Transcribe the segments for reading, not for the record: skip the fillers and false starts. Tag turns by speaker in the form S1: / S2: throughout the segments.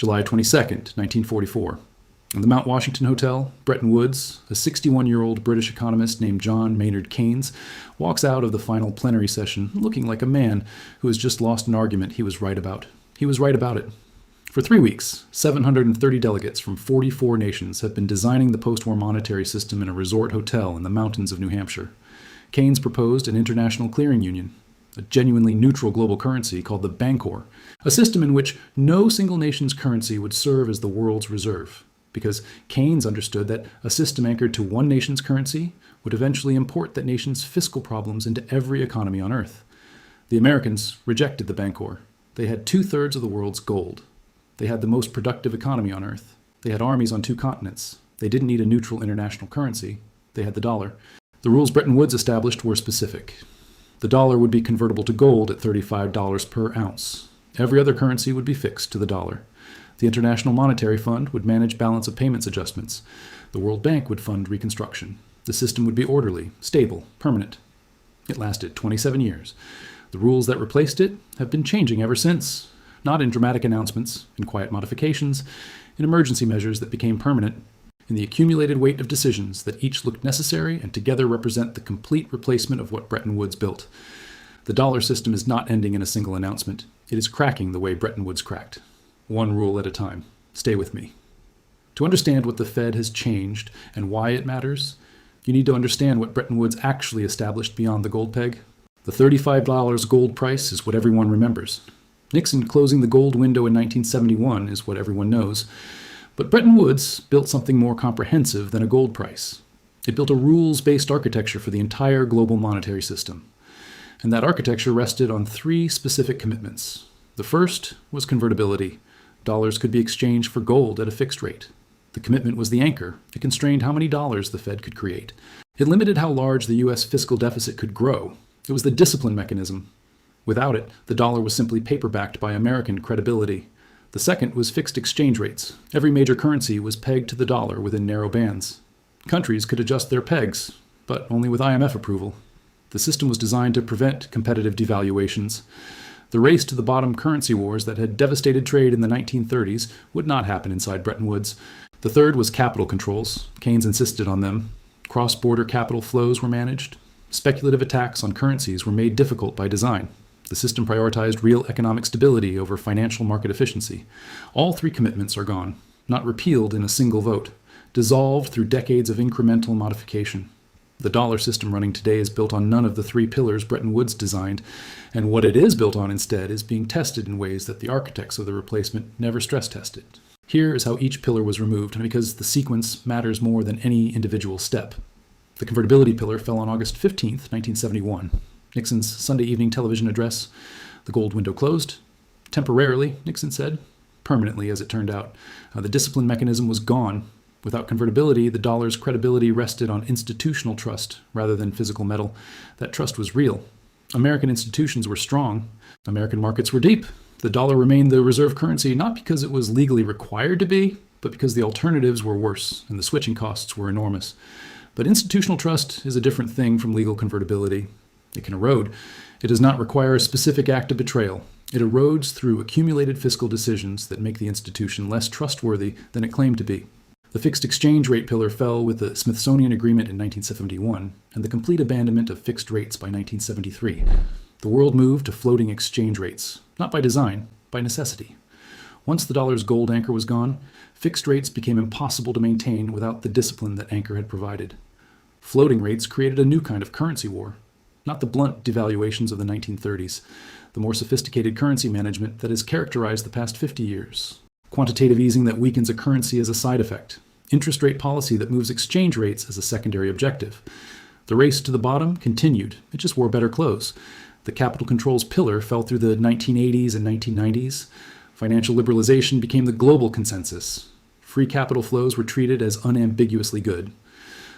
S1: July 22nd, 1944. In the Mount Washington Hotel, Bretton Woods, a 61-year-old British economist named John Maynard Keynes walks out of the final plenary session looking like a man who has just lost an argument he was right about. He was right about it. For 3 weeks, 730 delegates from 44 nations have been designing the post-war monetary system in a resort hotel in the mountains of New Hampshire. Keynes proposed an international clearing union, a genuinely neutral global currency called the Bancor, a system in which no single nation's currency would serve as the world's reserve, because Keynes understood that a system anchored to one nation's currency would eventually import that nation's fiscal problems into every economy on Earth. The Americans rejected the Bancor. They had 2/3 of the world's gold. They had the most productive economy on Earth. They had armies on 2 continents. They didn't need a neutral international currency. They had the dollar. The rules Bretton Woods established were specific. The dollar would be convertible to gold at $35 per ounce. Every other currency would be fixed to the dollar. The International Monetary Fund would manage balance of payments adjustments. The World Bank would fund reconstruction. The system would be orderly, stable, permanent. It lasted 27 years. The rules that replaced it have been changing ever since, not in dramatic announcements, in quiet modifications, in emergency measures that became permanent, in the accumulated weight of decisions that each looked necessary and together represent the complete replacement of what Bretton Woods built. The dollar system is not ending in a single announcement. It is cracking the way Bretton Woods cracked. One rule at a time. Stay with me. To understand what the Fed has changed and why it matters, you need to understand what Bretton Woods actually established beyond the gold peg. The $35 gold price is what everyone remembers. Nixon closing the gold window in 1971 is what everyone knows. But Bretton Woods built something more comprehensive than a gold price. It built a rules-based architecture for the entire global monetary system. And that architecture rested on 3 specific commitments. The first was convertibility. Dollars could be exchanged for gold at a fixed rate. The commitment was the anchor. It constrained how many dollars the Fed could create. It limited how large the U.S. fiscal deficit could grow. It was the discipline mechanism. Without it, the dollar was simply paper-backed by American credibility. The second was fixed exchange rates. Every major currency was pegged to the dollar within narrow bands. Countries could adjust their pegs, but only with IMF approval. The system was designed to prevent competitive devaluations. The race to the bottom currency wars that had devastated trade in the 1930s would not happen inside Bretton Woods. The third was capital controls. Keynes insisted on them. Cross-border capital flows were managed. Speculative attacks on currencies were made difficult by design. The system prioritized real economic stability over financial market efficiency. All 3 commitments are gone, not repealed in a single vote, dissolved through decades of incremental modification. The dollar system running today is built on none of the 3 pillars Bretton Woods designed, and what it is built on instead is being tested in ways that the architects of the replacement never stress-tested. Here is how each pillar was removed, because the sequence matters more than any individual step. The convertibility pillar fell on August 15, 1971. Nixon's Sunday evening television address. The gold window closed. Temporarily, Nixon said. Permanently, as it turned out. The discipline mechanism was gone. Without convertibility, the dollar's credibility rested on institutional trust rather than physical metal. That trust was real. American institutions were strong. American markets were deep. The dollar remained the reserve currency not because it was legally required to be, but because the alternatives were worse and the switching costs were enormous. But institutional trust is a different thing from legal convertibility. It can erode. It does not require a specific act of betrayal. It erodes through accumulated fiscal decisions that make the institution less trustworthy than it claimed to be. The fixed exchange rate pillar fell with the Smithsonian Agreement in 1971 and the complete abandonment of fixed rates by 1973. The world moved to floating exchange rates, not by design, by necessity. Once the dollar's gold anchor was gone, fixed rates became impossible to maintain without the discipline that anchor had provided. Floating rates created a new kind of currency war. Not the blunt devaluations of the 1930s, the more sophisticated currency management that has characterized the past 50 years. Quantitative easing that weakens a currency as a side effect. Interest rate policy that moves exchange rates as a secondary objective. The race to the bottom continued. It just wore better clothes. The capital controls pillar fell through the 1980s and 1990s. Financial liberalization became the global consensus. Free capital flows were treated as unambiguously good.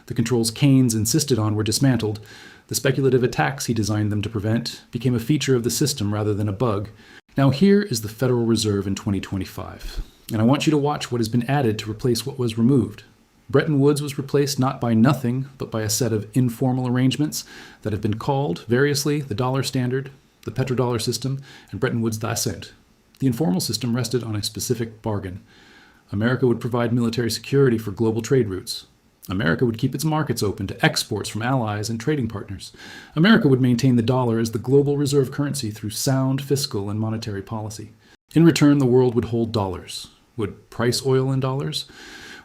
S1: The controls Keynes insisted on were dismantled. The speculative attacks he designed them to prevent became a feature of the system rather than a bug. Now here is the Federal Reserve in 2025, and I want you to watch what has been added to replace what was removed. Bretton Woods was replaced not by nothing, but by a set of informal arrangements that have been called, variously, the dollar standard, the petrodollar system, and Bretton Woods' cent. The informal system rested on a specific bargain. America would provide military security for global trade routes. America would keep its markets open to exports from allies and trading partners. America would maintain the dollar as the global reserve currency through sound fiscal and monetary policy. In return, the world would hold dollars, would price oil in dollars,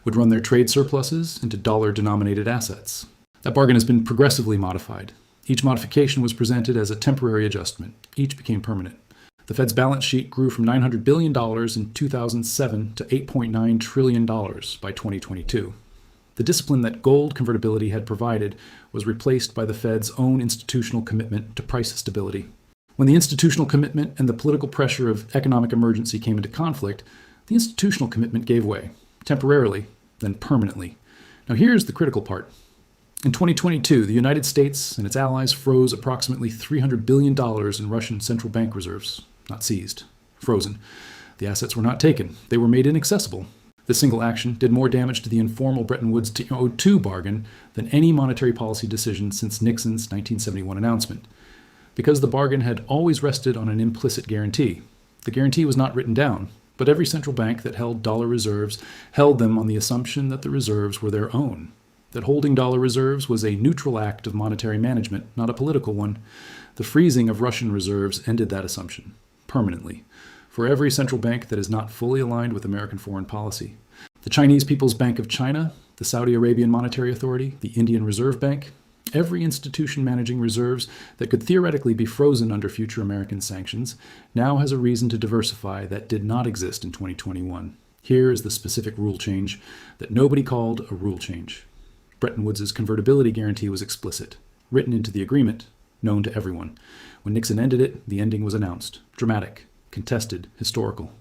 S1: would run their trade surpluses into dollar-denominated assets. That bargain has been progressively modified. Each modification was presented as a temporary adjustment. Each became permanent. The Fed's balance sheet grew from $900 billion in 2007 to $8.9 trillion by 2022. The discipline that gold convertibility had provided was replaced by the Fed's own institutional commitment to price stability. When the institutional commitment and the political pressure of economic emergency came into conflict, the institutional commitment gave way, temporarily, then permanently. Now here's the critical part. In 2022, the United States and its allies froze approximately $300 billion in Russian central bank reserves. Not seized, frozen. The assets were not taken. They were made inaccessible. This single action did more damage to the informal Bretton Woods TO2 bargain than any monetary policy decision since Nixon's 1971 announcement. Because the bargain had always rested on an implicit guarantee. The guarantee was not written down, but every central bank that held dollar reserves held them on the assumption that the reserves were their own. That holding dollar reserves was a neutral act of monetary management, not a political one. The freezing of Russian reserves ended that assumption, permanently, for every central bank that is not fully aligned with American foreign policy. The Chinese People's Bank of China, the Saudi Arabian Monetary Authority, the Indian Reserve Bank, every institution managing reserves that could theoretically be frozen under future American sanctions, now has a reason to diversify that did not exist in 2021. Here is the specific rule change that nobody called a rule change. Bretton Woods' convertibility guarantee was explicit, written into the agreement, known to everyone. When Nixon ended it, the ending was announced. Dramatic, contested, historical.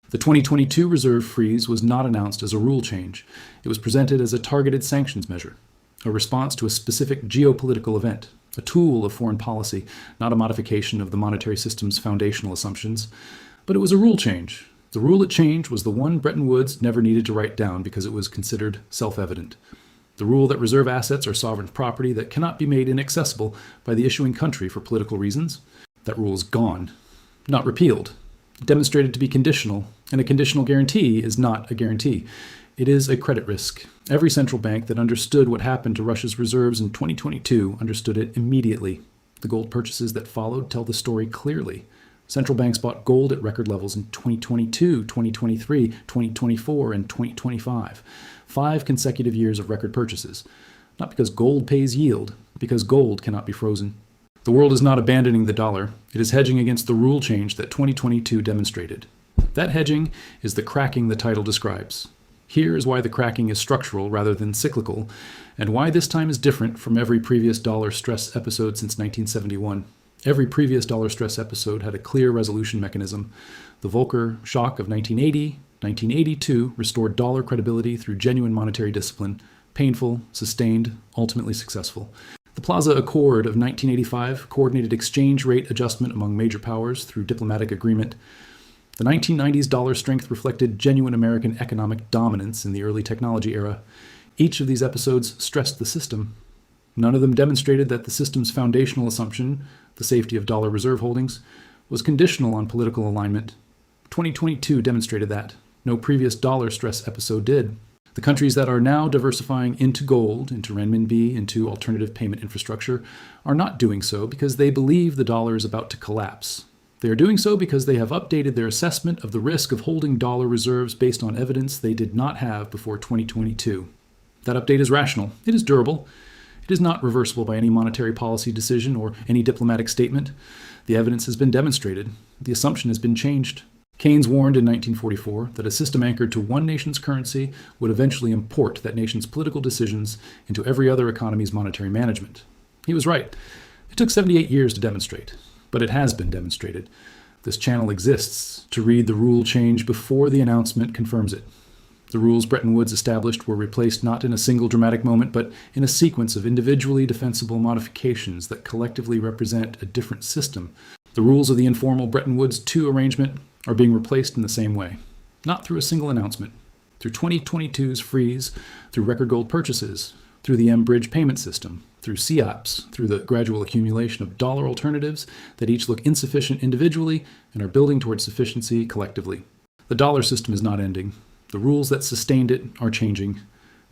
S1: The 2022 reserve freeze was not announced as a rule change. It was presented as a targeted sanctions measure, a response to a specific geopolitical event, a tool of foreign policy, not a modification of the monetary system's foundational assumptions. But it was a rule change. The rule it changed was the one Bretton Woods never needed to write down because it was considered self-evident. The rule that reserve assets are sovereign property that cannot be made inaccessible by the issuing country for political reasons. That rule is gone, not repealed. Demonstrated to be conditional, and a conditional guarantee is not a guarantee. It is a credit risk. Every central bank that understood what happened to Russia's reserves in 2022 understood it immediately. The gold purchases that followed tell the story clearly. Central banks bought gold at record levels in 2022, 2023, 2024, and 2025. 5 consecutive years of record purchases. Not because gold pays yield, because gold cannot be frozen. The world is not abandoning the dollar. It is hedging against the rule change that 2022 demonstrated. That hedging is the cracking the title describes. Here is why the cracking is structural rather than cyclical, and why this time is different from every previous dollar stress episode since 1971. Every previous dollar stress episode had a clear resolution mechanism. The Volcker shock of 1982 restored dollar credibility through genuine monetary discipline, painful, sustained, ultimately successful. The Plaza Accord of 1985 coordinated exchange rate adjustment among major powers through diplomatic agreement. The 1990s dollar strength reflected genuine American economic dominance in the early technology era. Each of these episodes stressed the system. None of them demonstrated that the system's foundational assumption, the safety of dollar reserve holdings, was conditional on political alignment. 2022 demonstrated that. No previous dollar stress episode did. The countries that are now diversifying into gold, into renminbi, into alternative payment infrastructure, are not doing so because they believe the dollar is about to collapse. They are doing so because they have updated their assessment of the risk of holding dollar reserves based on evidence they did not have before 2022. That update is rational. It is durable. It is not reversible by any monetary policy decision or any diplomatic statement. The evidence has been demonstrated. The assumption has been changed. Keynes warned in 1944 that a system anchored to one nation's currency would eventually import that nation's political decisions into every other economy's monetary management. He was right. It took 78 years to demonstrate, but it has been demonstrated. This channel exists to read the rule change before the announcement confirms it. The rules Bretton Woods established were replaced not in a single dramatic moment, but in a sequence of individually defensible modifications that collectively represent a different system. The rules of the informal Bretton Woods II arrangement are being replaced in the same way, not through a single announcement, through 2022's freeze, through record gold purchases, through the M-Bridge payment system, through CEOPS, through the gradual accumulation of dollar alternatives that each look insufficient individually and are building towards sufficiency collectively. The dollar system is not ending. The rules that sustained it are changing,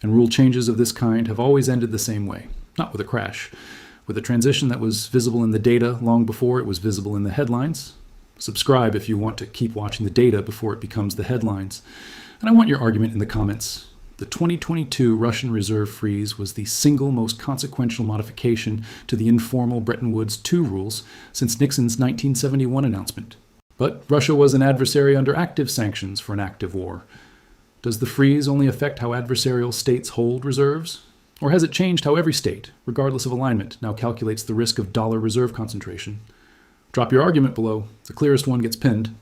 S1: and rule changes of this kind have always ended the same way, not with a crash, with a transition that was visible in the data long before it was visible in the headlines. Subscribe if you want to keep watching the data before it becomes the headlines. And I want your argument in the comments. The 2022 Russian reserve freeze was the single most consequential modification to the informal Bretton Woods II rules since Nixon's 1971 announcement. But Russia was an adversary under active sanctions for an active war. Does the freeze only affect how adversarial states hold reserves? Or has it changed how every state, regardless of alignment, now calculates the risk of dollar reserve concentration? Drop your argument below. The clearest one gets pinned.